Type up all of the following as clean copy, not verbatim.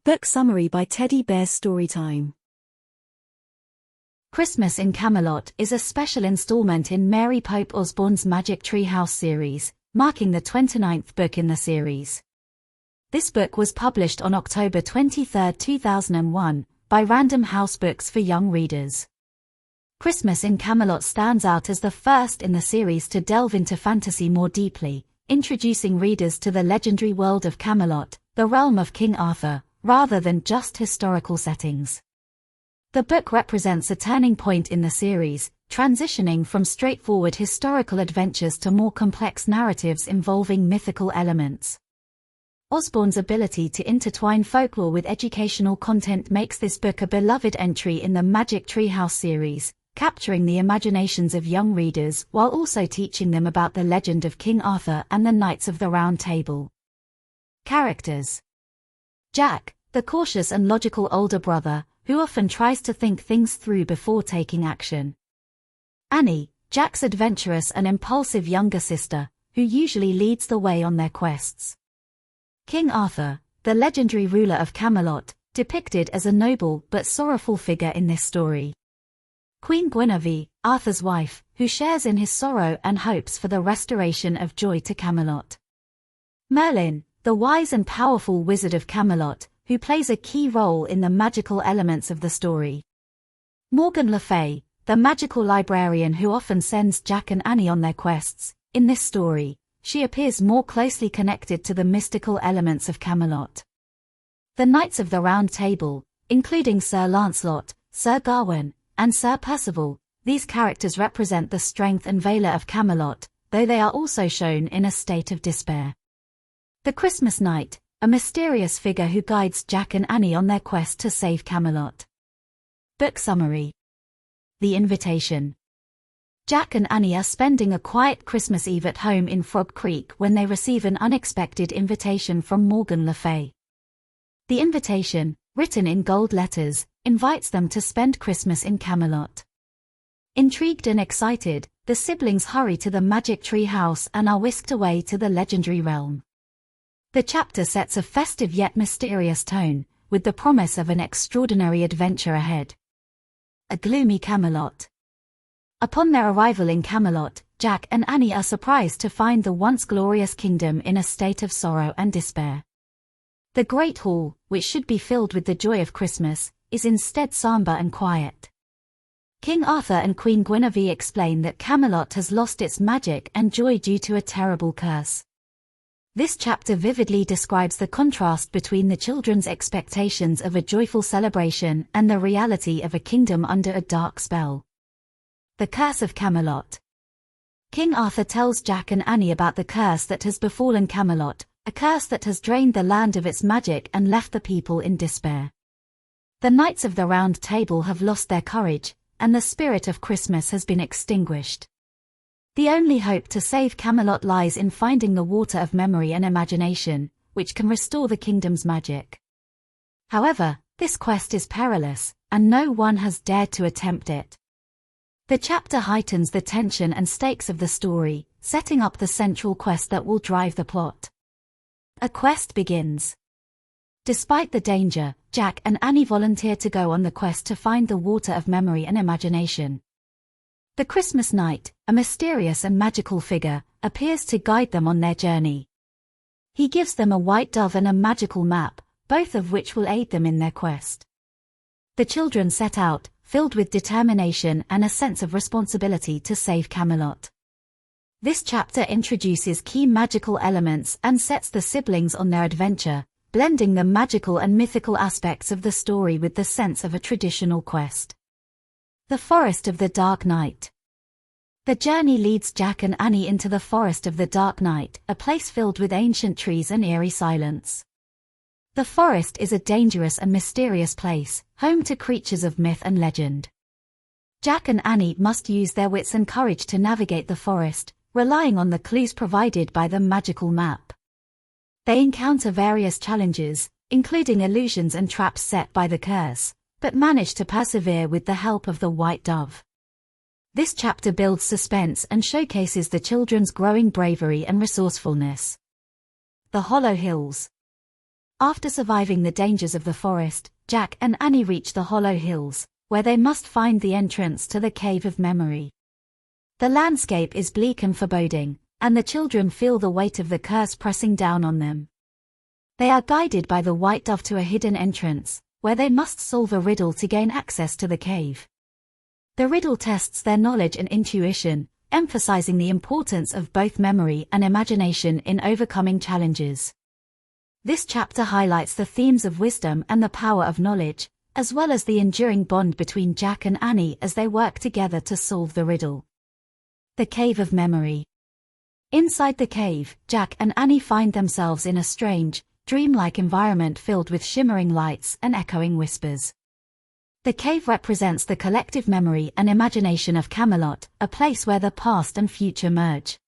Book summary by Teddy Bear's Storytime. Christmas in Camelot is a special installment in Mary Pope Osborne's Magic Tree House series, marking the 29th book in the series. This book was published on October 23, 2001, by Random House Books for young readers. Christmas in Camelot stands out as the first in the series to delve into fantasy more deeply, introducing readers to the legendary world of Camelot, the realm of King Arthur, rather than just historical settings. The book represents a turning point in the series, transitioning from straightforward historical adventures to more complex narratives involving mythical elements. Osborne's ability to intertwine folklore with educational content makes this book a beloved entry in the Magic Tree House series, capturing the imaginations of young readers while also teaching them about the legend of King Arthur and the Knights of the Round Table. Characters: Jack, the cautious and logical older brother, who often tries to think things through before taking action. Annie, Jack's adventurous and impulsive younger sister, who usually leads the way on their quests. King Arthur, the legendary ruler of Camelot, depicted as a noble but sorrowful figure in this story. Queen Guinevere, Arthur's wife, who shares in his sorrow and hopes for the restoration of joy to Camelot. Merlin, the wise and powerful wizard of Camelot, who plays a key role in the magical elements of the story. Morgan Le Fay, the magical librarian who often sends Jack and Annie on their quests. In this story, she appears more closely connected to the mystical elements of Camelot. The Knights of the Round Table, including Sir Lancelot, Sir Gawain, and Sir Percival, these characters represent the strength and valor of Camelot, though they are also shown in a state of despair. The Christmas Knight, a mysterious figure who guides Jack and Annie on their quest to save Camelot. Book summary: The Invitation. Jack and Annie are spending a quiet Christmas Eve at home in Frog Creek when they receive an unexpected invitation from Morgan Le Fay. The invitation, written in gold letters, invites them to spend Christmas in Camelot. Intrigued and excited, the siblings hurry to the Magic Tree House and are whisked away to the legendary realm. The chapter sets a festive yet mysterious tone, with the promise of an extraordinary adventure ahead. A gloomy Camelot. Upon their arrival in Camelot, Jack and Annie are surprised to find the once glorious kingdom in a state of sorrow and despair. The Great Hall, which should be filled with the joy of Christmas, is instead somber and quiet. King Arthur and Queen Guinevere explain that Camelot has lost its magic and joy due to a terrible curse. This chapter vividly describes the contrast between the children's expectations of a joyful celebration and the reality of a kingdom under a dark spell. The Curse of Camelot. King Arthur tells Jack and Annie about the curse that has befallen Camelot, a curse that has drained the land of its magic and left the people in despair. The Knights of the Round Table have lost their courage, and the spirit of Christmas has been extinguished. The only hope to save Camelot lies in finding the water of memory and imagination, which can restore the kingdom's magic. However, this quest is perilous, and no one has dared to attempt it. The chapter heightens the tension and stakes of the story, setting up the central quest that will drive the plot. A quest begins. Despite the danger, Jack and Annie volunteer to go on the quest to find the water of memory and imagination. The Christmas Knight, a mysterious and magical figure, appears to guide them on their journey. He gives them a white dove and a magical map, both of which will aid them in their quest. The children set out, filled with determination and a sense of responsibility to save Camelot. This chapter introduces key magical elements and sets the siblings on their adventure, blending the magical and mythical aspects of the story with the sense of a traditional quest. The Forest of the Dark Night. The journey leads Jack and Annie into the Forest of the Dark Night, a place filled with ancient trees and eerie silence. The forest is a dangerous and mysterious place, home to creatures of myth and legend. Jack and Annie must use their wits and courage to navigate the forest, relying on the clues provided by the magical map. They encounter various challenges, including illusions and traps set by the curse, but manage to persevere with the help of the White Dove. This chapter builds suspense and showcases the children's growing bravery and resourcefulness. The Hollow Hills. After surviving the dangers of the forest, Jack and Annie reach the Hollow Hills, where they must find the entrance to the Cave of Memory. The landscape is bleak and foreboding, and the children feel the weight of the curse pressing down on them. They are guided by the white dove to a hidden entrance, where they must solve a riddle to gain access to the cave. The riddle tests their knowledge and intuition, emphasizing the importance of both memory and imagination in overcoming challenges. This chapter highlights the themes of wisdom and the power of knowledge, as well as the enduring bond between Jack and Annie as they work together to solve the riddle. The Cave of Memory. Inside the cave, Jack and Annie find themselves in a strange, dreamlike environment filled with shimmering lights and echoing whispers. The cave represents the collective memory and imagination of Camelot, a place where the past and future merge.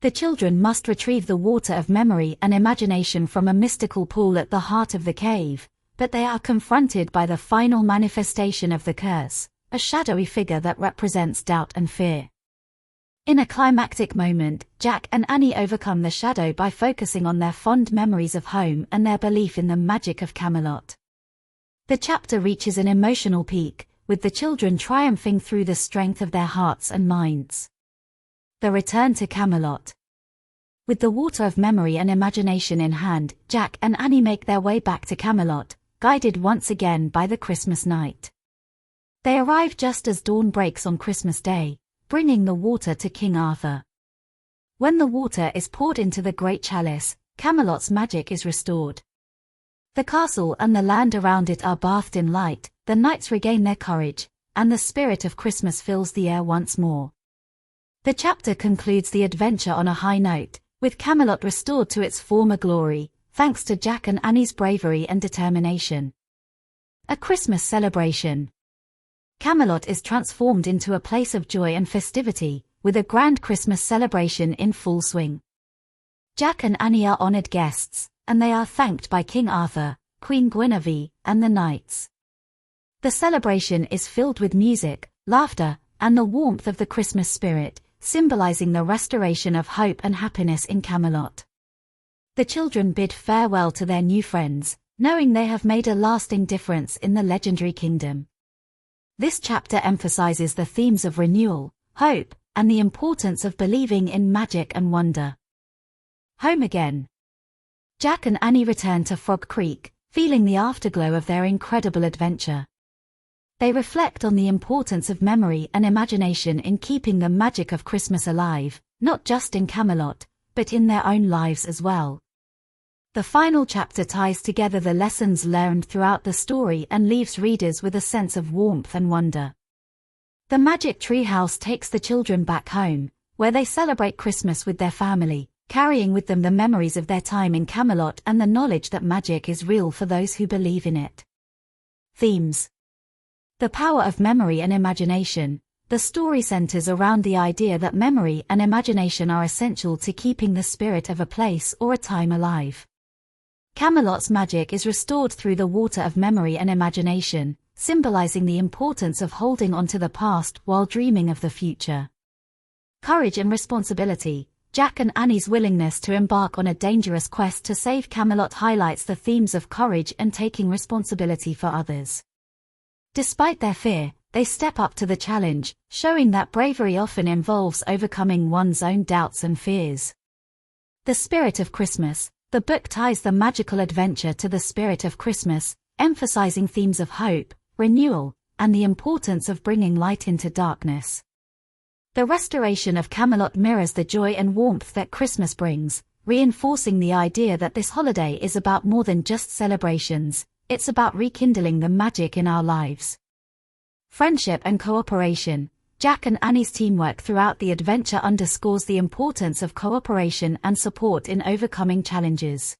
The children must retrieve the water of memory and imagination from a mystical pool at the heart of the cave, but they are confronted by the final manifestation of the curse, a shadowy figure that represents doubt and fear. In a climactic moment, Jack and Annie overcome the shadow by focusing on their fond memories of home and their belief in the magic of Camelot. The chapter reaches an emotional peak, with the children triumphing through the strength of their hearts and minds. The return to Camelot. With the water of memory and imagination in hand, Jack and Annie make their way back to Camelot, guided once again by the Christmas night. They arrive just as dawn breaks on Christmas Day, bringing the water to King Arthur. When the water is poured into the great chalice, Camelot's magic is restored. The castle and the land around it are bathed in light, the knights regain their courage, and the spirit of Christmas fills the air once more. The chapter concludes the adventure on a high note, with Camelot restored to its former glory, thanks to Jack and Annie's bravery and determination. A Christmas celebration. Camelot is transformed into a place of joy and festivity, with a grand Christmas celebration in full swing. Jack and Annie are honored guests, and they are thanked by King Arthur, Queen Guinevere, and the knights. The celebration is filled with music, laughter, and the warmth of the Christmas spirit, symbolizing the restoration of hope and happiness in Camelot. The children bid farewell to their new friends, knowing they have made a lasting difference in the legendary kingdom. This chapter emphasizes the themes of renewal, hope, and the importance of believing in magic and wonder. Home again. Jack and Annie return to Frog Creek, feeling the afterglow of their incredible adventure. They reflect on the importance of memory and imagination in keeping the magic of Christmas alive, not just in Camelot, but in their own lives as well. The final chapter ties together the lessons learned throughout the story and leaves readers with a sense of warmth and wonder. The Magic Tree House takes the children back home, where they celebrate Christmas with their family, carrying with them the memories of their time in Camelot and the knowledge that magic is real for those who believe in it. Themes. The power of memory and imagination. The story centers around the idea that memory and imagination are essential to keeping the spirit of a place or a time alive. Camelot's magic is restored through the water of memory and imagination, symbolizing the importance of holding on to the past while dreaming of the future. Courage and responsibility. Jack and Annie's willingness to embark on a dangerous quest to save Camelot highlights the themes of courage and taking responsibility for others. Despite their fear, they step up to the challenge, showing that bravery often involves overcoming one's own doubts and fears. The Spirit of Christmas. The book ties the magical adventure to the spirit of Christmas, emphasizing themes of hope, renewal, and the importance of bringing light into darkness. The restoration of Camelot mirrors the joy and warmth that Christmas brings, reinforcing the idea that this holiday is about more than just celebrations, it's about rekindling the magic in our lives. Friendship and cooperation. Jack and Annie's teamwork throughout the adventure underscores the importance of cooperation and support in overcoming challenges.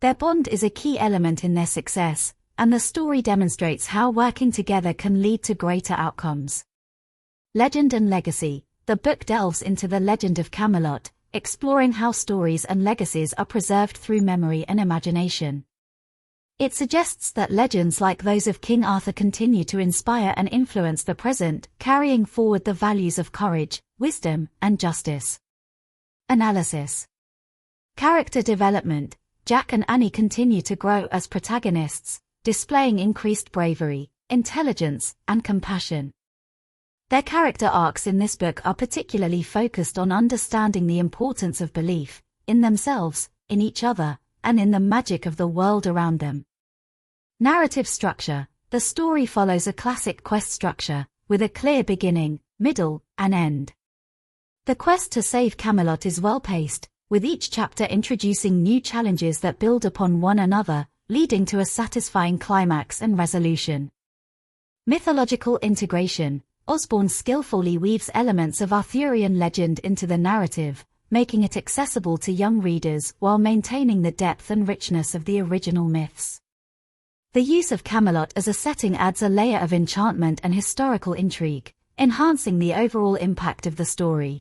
Their bond is a key element in their success, and the story demonstrates how working together can lead to greater outcomes. Legend and legacy. The book delves into the legend of Camelot, exploring how stories and legacies are preserved through memory and imagination. It suggests that legends like those of King Arthur continue to inspire and influence the present, carrying forward the values of courage, wisdom, and justice. Analysis. Character development. Jack and Annie continue to grow as protagonists, displaying increased bravery, intelligence, and compassion. Their character arcs in this book are particularly focused on understanding the importance of belief, in themselves, in each other, and in the magic of the world around them. Narrative structure. The story follows a classic quest structure, with a clear beginning, middle, and end. The quest to save Camelot is well-paced, with each chapter introducing new challenges that build upon one another, leading to a satisfying climax and resolution. Mythological integration. Osborne skillfully weaves elements of Arthurian legend into the narrative, making it accessible to young readers while maintaining the depth and richness of the original myths. The use of Camelot as a setting adds a layer of enchantment and historical intrigue, enhancing the overall impact of the story.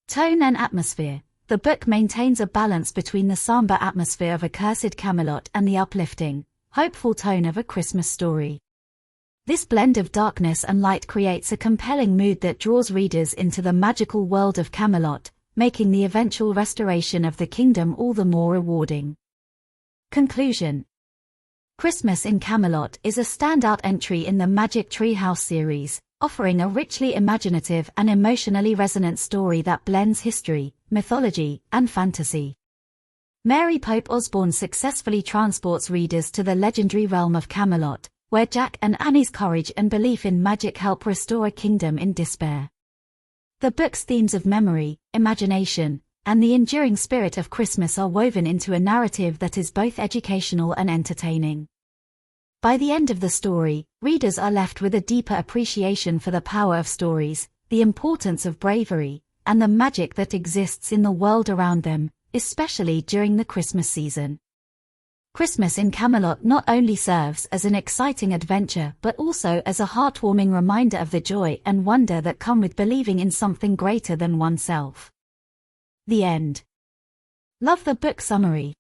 Tone and atmosphere. The book maintains a balance between the somber atmosphere of accursed Camelot and the uplifting, hopeful tone of a Christmas story. This blend of darkness and light creates a compelling mood that draws readers into the magical world of Camelot, making the eventual restoration of the kingdom all the more rewarding. Conclusion. Christmas in Camelot is a standout entry in the Magic Tree House series, offering a richly imaginative and emotionally resonant story that blends history, mythology, and fantasy. Mary Pope Osborne successfully transports readers to the legendary realm of Camelot, where Jack and Annie's courage and belief in magic help restore a kingdom in despair. The book's themes of memory, imagination, and the enduring spirit of Christmas are woven into a narrative that is both educational and entertaining. By the end of the story, readers are left with a deeper appreciation for the power of stories, the importance of bravery, and the magic that exists in the world around them, especially during the Christmas season. Christmas in Camelot not only serves as an exciting adventure but also as a heartwarming reminder of the joy and wonder that come with believing in something greater than oneself. The end. Love the book summary.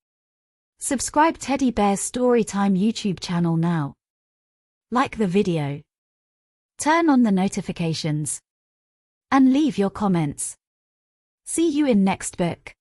Subscribe Teddy Bear's Storytime YouTube channel now. Like the video. Turn on the notifications. And leave your comments. See you in next book.